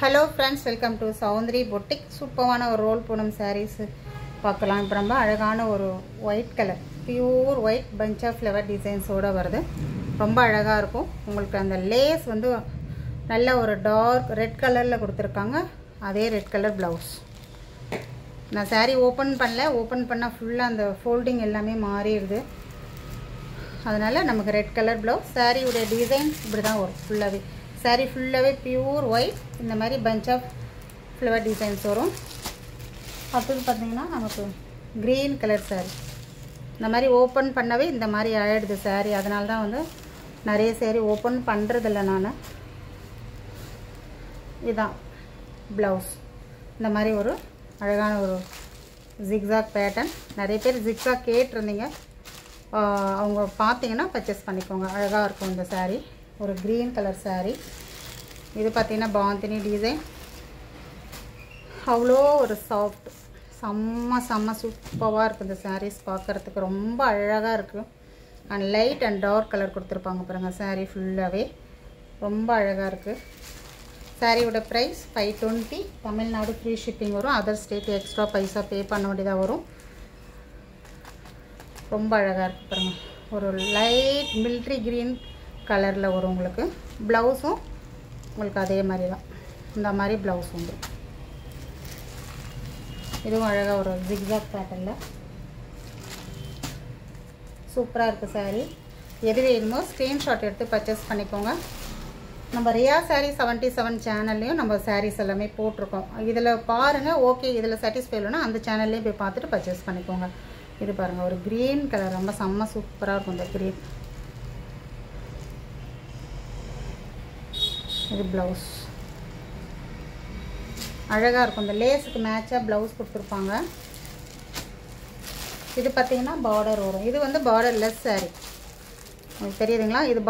Hello friends, welcome to Soundri Boutique. சூப்பரான ஒரு role Poonam sarees பார்க்கலாம். இப்போ நம்ம அழகான ஒரு white color, pure white bunch of flower designs ஓட வருது. ரொம்ப அழகா இருக்கும். உங்களுக்கு அந்த லேஸ் வந்து நல்ல ஒரு டார்க் ரெட் கலர்ல கொடுத்திருக்காங்க. அதே ரெட் கலர் blouse. நான் saree ஓபன் பண்ணல. ஓபன் பண்ணா ஃபுல்லா அந்த folding எல்லாமே மாறிடுது. அதனால நமக்கு ரெட் கலர் blouse. saree உடைய டிசைன் இப்படி தான் வரும் ஃபுல்லாவே. saree ஃபுல்லாவே pure white இந்த மாதிரி bunch of flower designs வரும். அடுத்து பாத்தீங்கன்னா நமக்கு green color saree. இந்த மாதிரி ஓபன் பண்ணவே இந்த மாதிரி ஆயிடுது saree. அதனால தான் வந்து நிறைய saree ஓபன் பண்றது இல்ல நான். இதான் blouse. இந்த மாதிரி ஒரு அழகான ஒரு zigzag pattern. நிறைய பேர் zigzag கேட்டிருந்தீங்க. அவங்க பாத்தீங்கன்னா பர்ச்சேஸ் பண்ணிக்கோங்க. அழகா இருக்கும் இந்த saree. ஒரு green color saree. இது பாத்தீங்கன்னா பாந்தினி டிசைன். அவ்வளோ ஒரு சாஃப்ட் செம்ம சூப்பரா இருக்கு இந்த sarees பார்க்கிறதுக்கு ரொம்ப அழகா இருக்கு. and light and dark color கொடுத்திருப்பாங்க பாருங்க saree ஃபுல்லாவே ரொம்ப அழகா இருக்கு. saree ஓட பிரைஸ் 520. தமிழ்நாடு ஃப்ரீ ஷிப்பிங் வரும். அதர் ஸ்டேட் எக்ஸ்ட்ரா பைசா பே பண்ண வேண்டியதா வரும். ரொம்ப அழகா இருக்கு பாருங்க. ஒரு லைட் மிலிட்டரி green கலர்ல வரும் உங்களுக்கு. ப்ளவுஸும் உங்களுக்கு அதே மாதிரி தான். இந்த மாதிரி ப்ளவுஸ் உண்டு. இதுவும் அழகா ஒரு zigzag பேட்டர்ன்ல சூப்பரா இருக்கு saree. எது வேணுமோ ஸ்கிரீன்ஷாட் எடுத்து பர்ச்சேஸ் பண்ணிக்கோங்க. நம்ம ரியா saree 77 சேனல்லையும் நம்ம sarees எல்லாமே போட்டிருக்கோம். இதில் பாருங்க. ஓகே இதில் சாட்டிஸ்ஃபை இல்லைன்னா அந்த சேனல்லையும் போய் பார்த்துட்டு பர்ச்சேஸ் பண்ணிக்கோங்க. இது பாருங்க ஒரு green கலர் ரொம்ப செம்ம சூப்பரா இருக்கும் இந்த green. இது blouse. அழகா இருக்கும். இந்த லேஸ்க்கு மேட்சா blouse கொடுத்திருப்பாங்க. இது பாத்தீங்கன்னா border வரும். இது வந்து borderless saree. உங்களுக்கு தெரியுதுங்களா? இது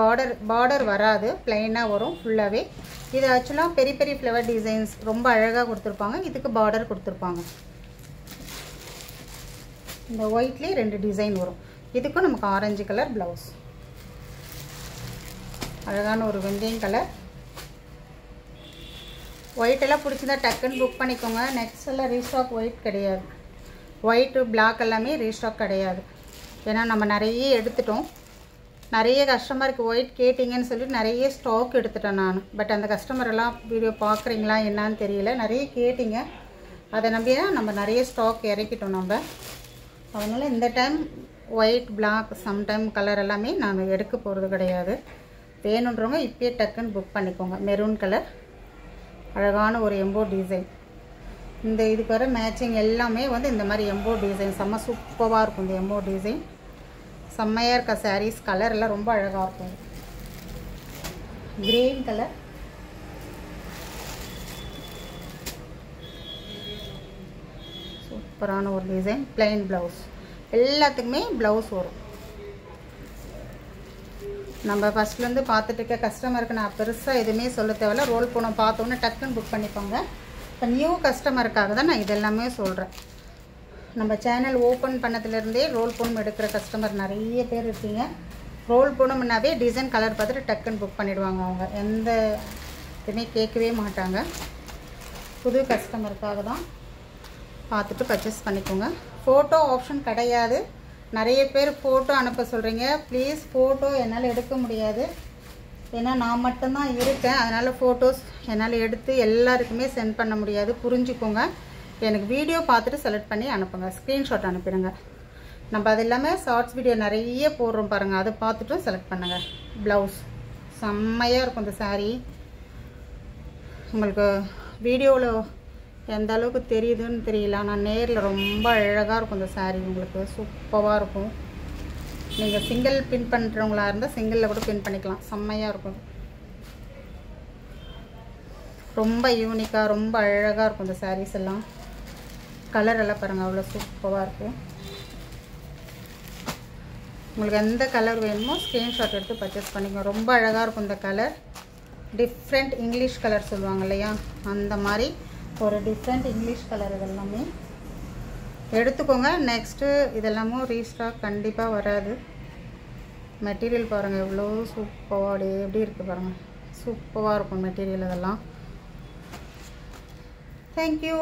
border வராது. plain-ஆ வரும் ஃபுல்லாவே. இது एक्चुअली பெரிய flower designs ரொம்ப அழகா கொடுத்திருப்பாங்க. இதுக்கு border கொடுத்திருப்பாங்க. இந்த whiteலயே ரெண்டு டிசைன் வரும். இதுக்கு நமக்கு ஆரஞ்சு கலர் blouse. அழகான ஒரு வெந்தயம் கலர். white எல்லாம் பிடிச்சதா டக்குன்னு புக் பண்ணிக்கோங்க. நெக்ஸ்ட் எல்லாம் ரீஸ்டாக் white கிடையாது. white black எல்லாமே ரீஸ்டாக் கிடையாது. ஏன்னா நம்ம நிறைய எடுத்துட்டோம். நிறைய கஸ்டமருக்கு white கேட்டிங்கன்னு சொல்லி நிறைய ஸ்டாக் எடுத்துட்டேன் நான். பட் அந்த கஸ்டமர் எல்லாம் வீடியோ பார்க்குறீங்களா என்னன்னு தெரியல. நிறைய கேட்டிங்க. அதை நம்பி தான் நம்ம நிறைய ஸ்டாக் இறக்கிட்டோம் நம்ம. அதனால் இந்த time white black sometime colour எல்லாமே நான் எடுக்க போகிறது கிடையாது. வேணுன்றவங்க இப்பயே டக்குன்னு புக் பண்ணிக்கோங்க. மெரூன் கலர் அழகான ஒரு எம்போ டிசைன். இந்த இதுக்கு வர மேட்சிங் எல்லாமே வந்து இந்த மாதிரி எம்போ டிசைன் செம்ம சூப்பராக இருக்கும். இந்த எம்போ டிசைன் செம்மையாக இருக்க சாரீஸ் கலர் எல்லாம் ரொம்ப அழகாக இருக்கும். கிரீன் கலர் சூப்பரான ஒரு டிசைன். Plain blouse. எல்லாத்துக்குமே ப்ளவுஸ் வரும். நம்ம ஃபர்ஸ்ட்லேருந்து பார்த்துட்டு இருக்க கஸ்டமருக்கு நான் பெருசாக எதுவுமே சொல்ல தேவையில்ல. ரோல் பூனம் பார்த்தோன்னே டக்குன்னு புக் பண்ணிப்பாங்க. இப்போ நியூ கஸ்டமருக்காக தான் நான் இதெல்லாமே சொல்கிறேன். நம்ம சேனல் ஓப்பன் பண்ணதுலேருந்தே ரோல் பூனம் எடுக்கிற கஸ்டமர் நிறைய பேர் இருக்கீங்க. ரோல் பூனம்னாவே டிசைன் கலர் பார்த்துட்டு டக்குன்னு புக் பண்ணிவிடுவாங்க. அவங்க எந்த இதுவுமே கேட்கவே மாட்டாங்க. புது கஸ்டமருக்காக தான் பார்த்துட்டு பர்ச்சேஸ் பண்ணிக்கோங்க. ஃபோட்டோ ஆப்ஷன் கிடையாது. நிறைய பேர் ஃபோட்டோ அனுப்ப சொல்கிறீங்க. ப்ளீஸ் ஃபோட்டோ என்னால் எடுக்க முடியாது. ஏன்னா நான் மட்டும்தான் இருக்கேன். அதனால் ஃபோட்டோஸ் என்னால் எடுத்து எல்லாருக்குமே சென்ட் பண்ண முடியாது. புரிஞ்சுக்கோங்க. எனக்கு வீடியோ பார்த்துட்டு செலக்ட் பண்ணி அனுப்புங்க. ஸ்க்ரீன்ஷாட் அனுப்பிடுங்க. நம்ம அது இல்லாமல் ஷார்ட்ஸ் வீடியோ நிறைய போடுறோம் பாருங்கள். அதை பார்த்துட்டும் செலக்ட் பண்ணுங்கள். ப்ளவுஸ் செம்மையாக இருக்கும் இந்த saree. உங்களுக்கு வீடியோவில் எந்த அளவுக்கு தெரியுதுன்னு தெரியல. ஆனால் நேரில் ரொம்ப அழகாக இருக்கும் இந்த saree. உங்களுக்கு சூப்பராக இருக்கும். நீங்கள் சிங்கிள் பின் பண்ணுறவங்களா இருந்தால் சிங்கிளில் கூட பின் பண்ணிக்கலாம். செம்மையாக இருக்கும். ரொம்ப யூனிக்காக ரொம்ப அழகாக இருக்கும் இந்த sarees எல்லாம். கலர் எல்லாம் பாருங்கள் அவ்வளோ சூப்பராக இருக்கும். உங்களுக்கு எந்த கலர் வேணுமோ ஸ்க்ரீன்ஷாட் எடுத்து பர்ச்சேஸ் பண்ணிக்கோங்க. ரொம்ப அழகாக இருக்கும் இந்த கலர். டிஃப்ரெண்ட் இங்கிலீஷ் கலர் சொல்லுவாங்க இல்லையா, அந்த மாதிரி ஒரு டிஃப்ரெண்ட் இங்கிலீஷ் கலர் இதெல்லாமே எடுத்துக்கோங்க. நெக்ஸ்ட்டு இதெல்லாமும் ரீஸ்டாக் கண்டிப்பாக வராது. மெட்டீரியல் பாருங்கள் எவ்வளோ சூப்பராக எப்படி இருக்குது பாருங்கள். சூப்பராக இருக்கும் மெட்டீரியல். இதெல்லாம் தேங்க்யூ.